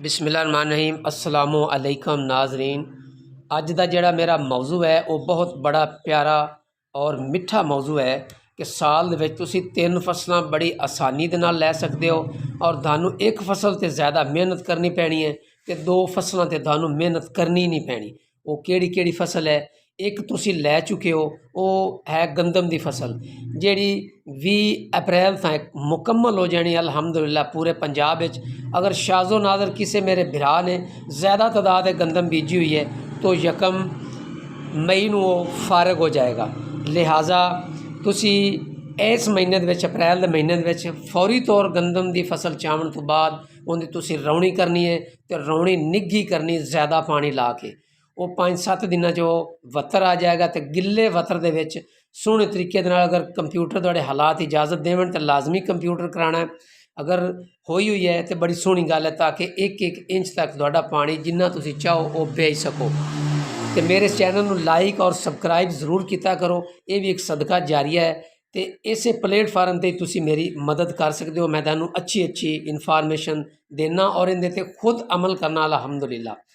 बिस्मिल्लाहिर्रहमानिर्रहीम अस्सलामु अलैकुम नाज़रीन। अज दा जिहड़ा मेरा मौजू है वो बहुत बड़ा प्यारा और मिठा मौजू है कि साल दे विच तुसीं 3 फसलां बड़ी आसानी दे नाल लै सकदे हो और तुहानूं एक फसल ते ज़्यादा मेहनत करनी पैनी है ते 2 फसलां ते तुहानूं मेहनत करनी नहीं पैनी। वो केड़ी फसल है? एक तुसीं लै चुके हो वो है गंदम दी फसल जिहड़ी 20 अप्रैल तक मुकम्मल हो जानी अल्हम्दुलिल्लाह पूरे पंजाब विच। अगर शाज़ो नाज़र किसी मेरे भरा ने ज़्यादा तादाद है गंदम बीजी हुई है तो 1 मई नूं वो फारग हो जाएगा। लिहाजा तुसी इस महीने दे विच अप्रैल दे महीने दे विच फौरी तौर गंदम दी फसल चावण तो बाद उहदी तुसी रौणी करनी है तो रौणी निग्घी करनी ज़्यादा पानी ला के। वो 5-7 दिनों जो वत्तर आ जाएगा तो गिले वत्तर दे विच सोहणे तरीके दे नाल अगर कंप्यूटर तुहाडे हालात इजाज़त देवन तो लाजमी कंप्यूटर कराना है। अगर होई हुई है तो बड़ी सोहनी गल है ताकि 1-1 इंच तक तुहाडा पानी जिन्ना तुसी चाहो वो भेज सको। तो मेरे चैनल नूं लाइक और सबसक्राइब जरूर किया करो, ये भी एक सदका जारिया है। तो इस प्लेटफार्म पर तुसी मेरी मदद कर सकते हो। मैं तुहानूं अच्छी इन्फॉर्मेशन देना और इहदे ते खुद अमल करना अल्हम्दुलिल्लाह।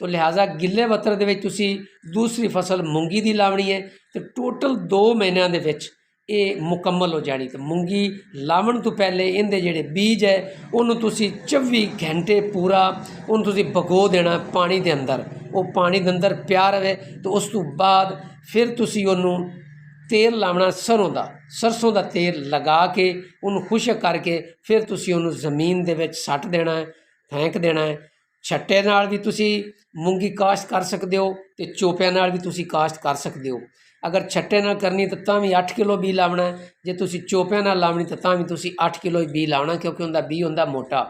तो लिहाजा गिले वत्तर दे विच तुसी दूसरी फसल मूंगी दी लावनी है तो टोटल 2 महीनों दे विच ये मुकम्मल हो जानी। तो मूंगी लावन तो पहले इहदे जिहड़े बीज है उन्होंने तुसी 24 घंटे पूरा उन्होंने तुसी भगो देना पानी दे अंदर। वो पानी दे अंदर पिया रहे तो उस तो बाद फिर तुसी उन्होंने तेल लावना सरसों का तेल लगा के उन्होंने खुशक करके फिर तुसी उन्होंने ज़मीन दे विच सट देना है, फेंक देना है। छट्टे नाल भी तुसी मूंगी काश्त कर सकते हो तो चोपिया नाल भी तुसी काश्त कर सकते हो। अगर छट्टे नाल करनी तो तां भी 8 किलो बी लावना है, जे तुसी चोपिया नाल लावनी तो तां भी तुसी 8 किलो ही बी लावना क्योंकि उनका बी हुंदा मोटा।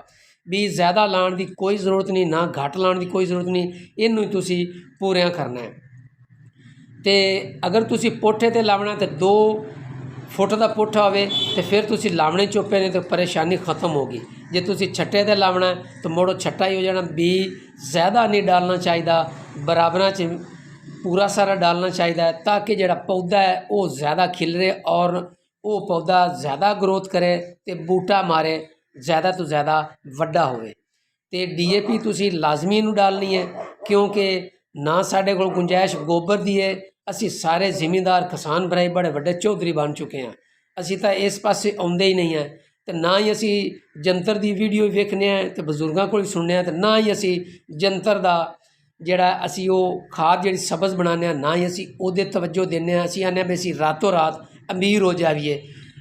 बी ज़्यादा लाने की कोई ज़रूरत नहीं, ना घट लाने की कोई ज़रूरत नहीं, इनू तुसी पूरियां करना है। तो अगर तुसी पोठे ते लावना तो 2 फुट का पुट्ठा होवे तो फिर तुसी लावने चोपे ने तो परेशानी ख़त्म होगी। जे तुसी छट्टे ते लावना है तो मुड़ो छट्टा ही हो जाना। बी ज़्यादा नहीं डालना चाहिए, बराबर च पूरा सारा डालना चाहिए ताकि जिहड़ा पौधा है वो ज़्यादा खिलरे और वो पौधा ज़्यादा ग्रोथ करे तो बूटा मारे ज़्यादा तो ज़्यादा वड्डा होवे। तो DAP तुसी लाजमी नूं डालनी है क्योंकि ना साढ़े कोल गुंजाइश गोबर दी है। असी सारे जिमींदार किसान भराई बड़े वड्डे चौधरी बन चुके हैं, असी तो इस पासे आउंदे ही नहीं हैं। तो ना ही असी जंतर की वीडियो वेखने हैं तो बजुर्गों को सुनने तो ना ही असी जंतर का जिहड़ा असी वो खाद जिहड़ी सब्ज़ बनाने, ना ही असी उहदे तवज्जो देने। असी आने भी असी रातों रात अमीर हो जाइए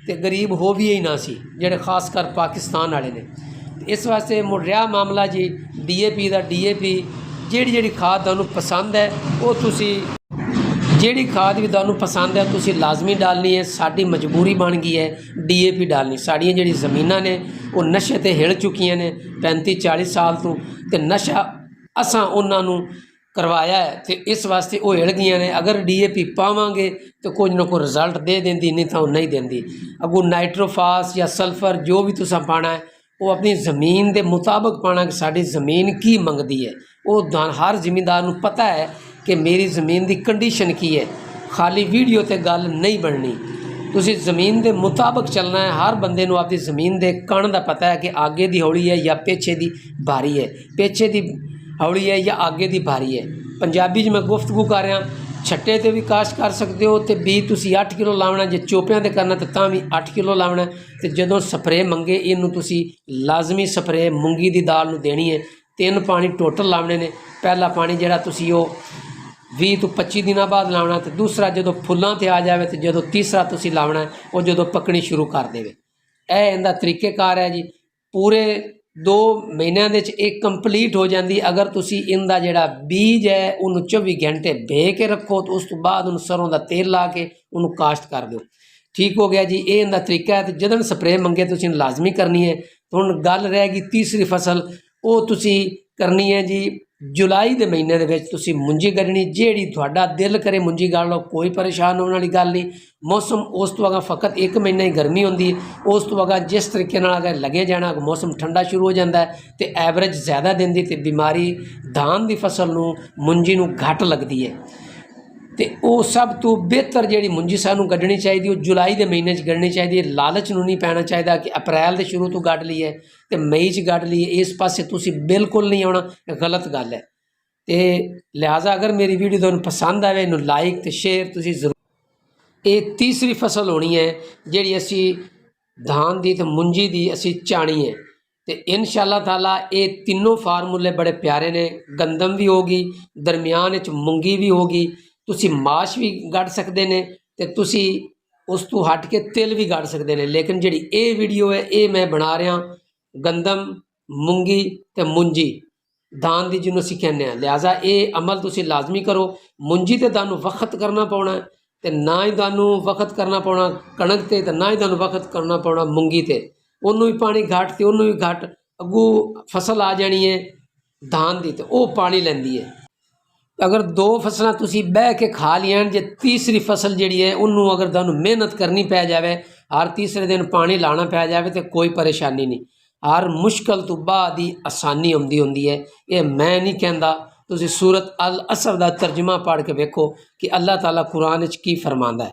तो गरीब हो भी ही ना सी जिहड़े खासकर पाकिस्तान वाले ने। इस वास्ते मुड़ रहा मामला जी DAP का। DAP जिहड़ी खाद तुहानूं पसंद है वो तुसी जिहड़ी खाद भी तुहानूं पसंद है तुसी लाजमी डालनी है। साडी मजबूरी बन गई है DAP डालनी। साड़ियाँ जिहड़ी ज़मीनां ने वो नशे ते हिल चुकियां ने 35-40 साल तो नशा असां उन्हां नूं करवाया है तो इस वास्ते वो हिल गई ने। अगर DAP पावांगे तो कुछ ना कोई रिजल्ट दे देंदी, नहीं तो नहीं देंदी। अगों नाइट्रोफास या सल्फर जो भी तुसां पाना है वो अपनी ज़मीन के मुताबिक पाना कि साड़ी ज़मीन की मंगती है। वो हर जिमींदार नूं पता है कि मेरी ज़मीन की कंडीशन की है, खाली वीडियो ते गल नहीं बननी। तुसी ज़मीन के मुताबिक चलना है। हर बंदे नूं आपकी ज़मीन के कण का पता है कि आगे की हौली है या पीछे की भारी है, पीछे की हौली है या आगे की भारी है। पंजाबी च मैं गुफ्तगू कर रहा। छट्टे ते भी काश्त कर सकते हो तो बी तुसी 8 किलो लावना, जे चोपियां ते करना तो तां भी 8 किलो लावना। तो जदों स्प्रे मंगे इनू तुसी लाजमी स्प्रे मूंगी की दाल नूं देनी है। 3 पानी टोटल लावने ने। पहला पानी जिहड़ा तुसी वो 20 तो 25 दिनों बाद लावना तो दूसरा जो फुलों ते आ जाए तो जो तीसरा तुसी लावना है वो जो पकनी शुरू कर देवे। यह इनका तरीकेकार है जी। पूरे 2 महीनों के एक कंप्लीट हो जाती। अगर तुसी इनका जिहड़ा बीज है उन्होंने 24 घंटे बे के रखो तो उस तो बाद उन्होंने सरों का तेल ला के उन्होंने काश्त कर दो, ठीक हो गया जी। ये इनका तरीका है। तो जदन स्प्रे मंगे तुसी लाजमी करनी है। तो हुण गल रहेगी तीसरी फसल वो तुसी करनी है जी जुलाई के महीने दे विच तुसी मुंजी गढ़नी। जिहड़ी तुहाडा दिल करे मुंजी गढ़ लो, कोई परेशान होने वाली गल नहीं। मौसम उस तो अगर फ़कत 1 महीना ही गर्मी होंदी है, उस तो अगर जिस तरीके नाल अगर लगे जाना मौसम ठंडा शुरू हो जाता है तो एवरेज ज़्यादा देंदी तो बीमारी धान की फसल नूं मुंजी नूं घट लगती है। ਤੇ ਉਹ ਸਭ ਤੋਂ ਬਿਹਤਰ ਜਿਹੜੀ ਮੁੰਜੀ ਸਾਨੂੰ ਕੱਢਣੀ ਚਾਹੀਦੀ ਉਹ ਜੁਲਾਈ ਦੇ ਮਹੀਨੇ 'ਚ ਕੱਢਣੀ ਚਾਹੀਦੀ ਹੈ। ਲਾਲਚ ਨੂੰ ਨਹੀਂ ਪੈਣਾ ਚਾਹੀਦਾ ਕਿ ਅਪ੍ਰੈਲ ਦੇ ਸ਼ੁਰੂ ਤੋਂ ਕੱਢ ਲਈਏ ਤੇ ਮਈ 'ਚ ਕੱਢ ਲਈਏ, ਇਸ ਪਾਸੇ ਤੁਸੀਂ ਬਿਲਕੁਲ ਨਹੀਂ ਆਉਣਾ, ਇਹ ਗਲਤ ਗੱਲ ਹੈ। ਤੇ ਲਿਹਾਜ਼ਾ ਅਗਰ ਮੇਰੀ ਵੀਡੀਓ ਤੁਹਾਨੂੰ ਪਸੰਦ ਆਵੇ ਇਹਨੂੰ ਲਾਈਕ ਤੇ ਸ਼ੇਅਰ ਤੁਸੀਂ ਜ਼ਰੂਰ। ਇਹ ਤੀਸਰੀ ਫਸਲ ਹੋਣੀ ਹੈ ਜਿਹੜੀ ਅਸੀਂ ਧਾਨ ਦੀ ਤੇ ਮੁੰਜੀ ਦੀ ਅਸੀਂ ਚਾਣੀ ਹੈ। ਤੇ ਇਨਸ਼ਾਅੱਲਾ ਤਾਲਾ ਇਹ ਤਿੰਨੋਂ ਫਾਰਮੂਲੇ ਬੜੇ ਪਿਆਰੇ ਨੇ। ਗੰਦਮ ਵੀ ਹੋਗੀ, ਦਰਮਿਆਨ ਵਿੱਚ ਮੂੰਗੀ ਵੀ ਹੋਗੀ, ਤੁਸੀਂ ਮਾਸ਼ ਵੀ ਕੱਢ ਸਕਦੇ ਨੇ ਤੇ ਤੁਸੀਂ ਉਸ ਤੋਂ ਹਟ ਕੇ ਤਿਲ ਵੀ ਕੱਢ ਸਕਦੇ ਨੇ। ਲੇਕਿਨ ਜਿਹੜੀ ਇਹ ਵੀਡੀਓ ਹੈ ਇਹ ਮੈਂ ਬਣਾ ਰਿਹਾ ਗੰਦਮ, ਮੂੰਗੀ ਤੇ ਮੁੰਜੀ, ਧਾਨ ਦੀ ਜਿਹਨੂੰ ਅਸੀਂ ਕਹਿੰਦੇ ਹਾਂ। ਲਿਹਾਜ਼ਾ ਇਹ ਅਮਲ ਤੁਸੀਂ ਲਾਜ਼ਮੀ ਕਰੋ। ਮੁੰਜੀ ਤੇ ਤੁਹਾਨੂੰ ਵਕਤ ਕਰਨਾ ਪਾਉਣਾ ਤੇ ਨਾ ਹੀ ਤੁਹਾਨੂੰ ਵਕਤ ਕਰਨਾ ਪਾਉਣਾ ਕਣਕ ਤੇ ਨਾ ਹੀ ਤੁਹਾਨੂੰ ਵਕਤ ਕਰਨਾ ਪਾਉਣਾ ਮੂੰਗੀ ਤੇ। ਉਹਨੂੰ ਵੀ ਪਾਣੀ ਘੱਟ ਤੇ ਉਹਨੂੰ ਵੀ ਘੱਟ, ਅੱਗੋਂ ਫਸਲ ਆ ਜਾਣੀ ਹੈ ਧਾਨ ਦੀ ਤੇ ਉਹ ਪਾਣੀ ਲੈਂਦੀ ਹੈ। ਅਗਰ ਦੋ ਫਸਲਾਂ ਤੁਸੀਂ ਬਹਿ ਕੇ ਖਾ ਲਈਆਂ, ਜੇ ਤੀਸਰੀ ਫਸਲ ਜਿਹੜੀ ਹੈ ਉਹਨੂੰ ਅਗਰ ਤੁਹਾਨੂੰ ਮਿਹਨਤ ਕਰਨੀ ਪੈ ਜਾਵੇ, ਹਰ ਤੀਸਰੇ ਦਿਨ ਪਾਣੀ ਲਾਣਾ ਪੈ ਜਾਵੇ ਤੇ ਕੋਈ ਪਰੇਸ਼ਾਨੀ ਨਹੀਂ। ਹਰ ਮੁਸ਼ਕਲ ਤੋਂ ਬਾਅਦ ਹੀ ਆਸਾਨੀ ਆਉਂਦੀ ਹੁੰਦੀ ਹੈ। ਇਹ ਮੈਂ ਨਹੀਂ ਕਹਿੰਦਾ, ਤੁਸੀਂ ਸੂਰਤ ਅਲ ਅਸਰ ਦਾ ਤਰਜਮਾ ਪੜ੍ਹ ਕੇ ਵੇਖੋ ਕਿ ਅੱਲਾਹ ਤਾਲਾ ਕੁਰਾਨ ਵਿੱਚ ਕੀ ਫਰਮਾਉਂਦਾ ਹੈ।